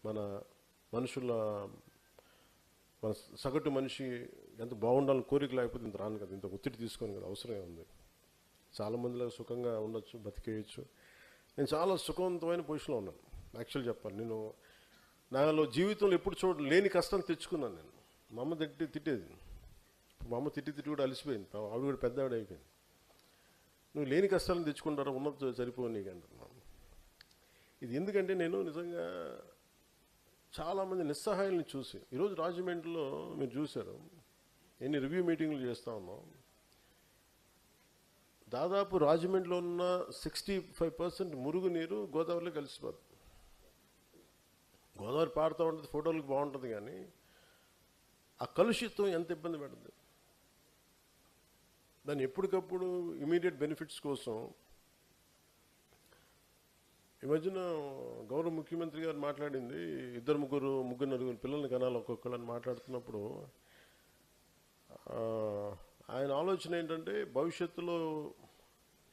మన మనుషుల మన సగటు మనిషి ఎంత బాగుండాలని కోరిక లేకపోతే ఇంత రాను కదా, ఇంత ఒత్తిడి తీసుకొని కదా, అవసరమే ఉంది. చాలామందిలో సుఖంగా ఉండొచ్చు, బతికేయచ్చు. నేను చాలా సుఖవంతమైన పొజిషన్లో ఉన్నాను. యాక్చువల్ చెప్పాలి, నేను నాలో జీవితంలో ఎప్పుడు లేని కష్టం తెచ్చుకున్నాను. నేను మా అమ్మ తిట్టేది, మా అమ్మ తిట్టి కూడా అలసిపోయింది, ఆవిడ కూడా పెద్ద ఆవిడ అయిపోయింది. నువ్వు లేని కష్టాలను తెచ్చుకుంటారా, ఉన్నది సరిపోవు నీకు అంటున్నాను. ఇది ఎందుకంటే నేను నిజంగా చాలామంది నిస్సహాయాలను చూసి, ఈరోజు రాజమండ్రిలో మీరు చూశారు, ఎన్ని రివ్యూ మీటింగ్లు చేస్తూ ఉన్నాం. దాదాపు రాజమండ్రిలో ఉన్న 65% మురుగునీరు గోదావరిలో కలిసిపోతుంది. గోదావరి పారుతూ ఉంటుంది, ఫోటోలకు బాగుంటుంది, కానీ ఆ కలుషిత్వం ఎంత ఇబ్బంది పెడుతుంది. దాన్ని ఎప్పటికప్పుడు ఇమీడియట్ బెనిఫిట్స్ కోసం ఈ మధ్యన గౌరవ ముఖ్యమంత్రి గారు మాట్లాడింది, ముగ్గురు నలుగురు పిల్లల్ని కనాలి ఒక్కొక్కళ్ళని మాట్లాడుతున్నప్పుడు ఆయన ఆలోచన ఏంటంటే భవిష్యత్తులో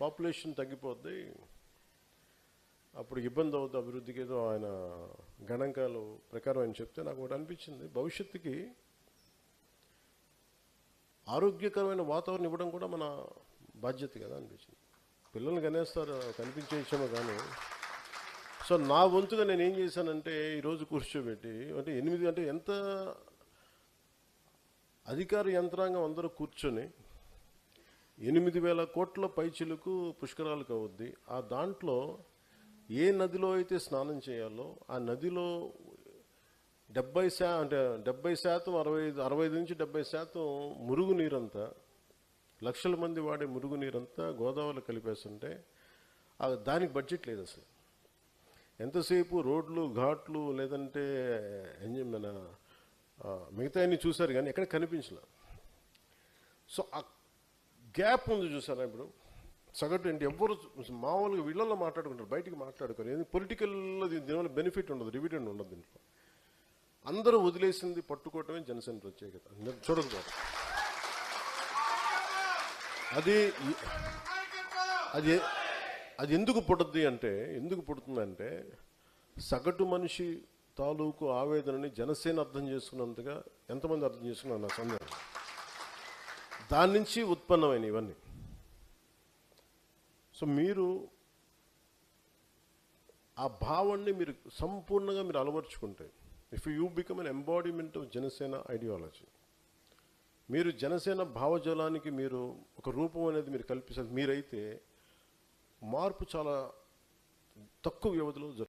పాపులేషన్ తగ్గిపోద్ది, అప్పుడు ఇబ్బంది అవుతుంది అభివృద్ధికి. ఏదో ఆయన గణాంకాలు ప్రకారం ఆయన చెప్తే నాకు ఒకటి అనిపించింది, భవిష్యత్తుకి ఆరోగ్యకరమైన వాతావరణం ఇవ్వడం కూడా మన బాధ్యత కదా అనిపించింది. పిల్లల్ని కనేస్తారు, కనిపించేసామో కానీ. సో నా వంతుగా నేను ఏం చేశానంటే ఈరోజు కూర్చోబెట్టి, అంటే 8 అంటే ఎంత అధికార యంత్రాంగం అందరూ కూర్చొని 8,000 కోట్ల పైచిలకు పుష్కరాలకు అవుద్ది. ఆ దాంట్లో ఏ నదిలో అయితే స్నానం చేయాలో ఆ నదిలో 70% 65 నుంచి 70% మురుగునీరంతా, లక్షల మంది వాడే మురుగునీరంతా గోదావరిలో కలిపేస్తుంటే దానికి బడ్జెట్ లేదు అసలు. ఎంతసేపు రోడ్లు, ఘాట్లు, లేదంటే మన మిగతా అన్ని చూశారు కానీ ఎక్కడ కనిపించలే. సో ఆ గ్యాప్ ఉంది చూసారా. ఇప్పుడు సగటు ఏంటి, ఎవ్వరు మామూలుగా వీళ్ళల్లో మాట్లాడుకుంటారు, బయటికి మాట్లాడుకోరు. ఎందుకంటే పొలిటికల్లో దీనివల్ల బెనిఫిట్ ఉండదు, డివిడెండ్ ఉండదు. దీంట్లో అందరూ వదిలేసింది పట్టుకోవటమే జనసేన ప్రత్యేకత. చూడకపోతే అది ఎందుకు పుడుతుందంటే సగటు మనిషి తాలూకు ఆవేదనని జనసేన అర్థం చేసుకున్నంతగా ఎంతమంది అర్థం చేసుకున్నారు నా సందేహం. దాని నుంచి ఉత్పన్నమైన ఇవన్నీ. సో మీరు ఆ భావాన్ని మీరు సంపూర్ణంగా మీరు అలవర్చుకుంటే, if you become an embodiment of Janasena ideology, మీరు జనసేన భావజాలానికి మీరు ఒక రూపం అనేది మీరు కల్పిస్తారు. మీరైతే మార్పు చాలా తక్కువ వ్యవధిలో జరుగుతుంది.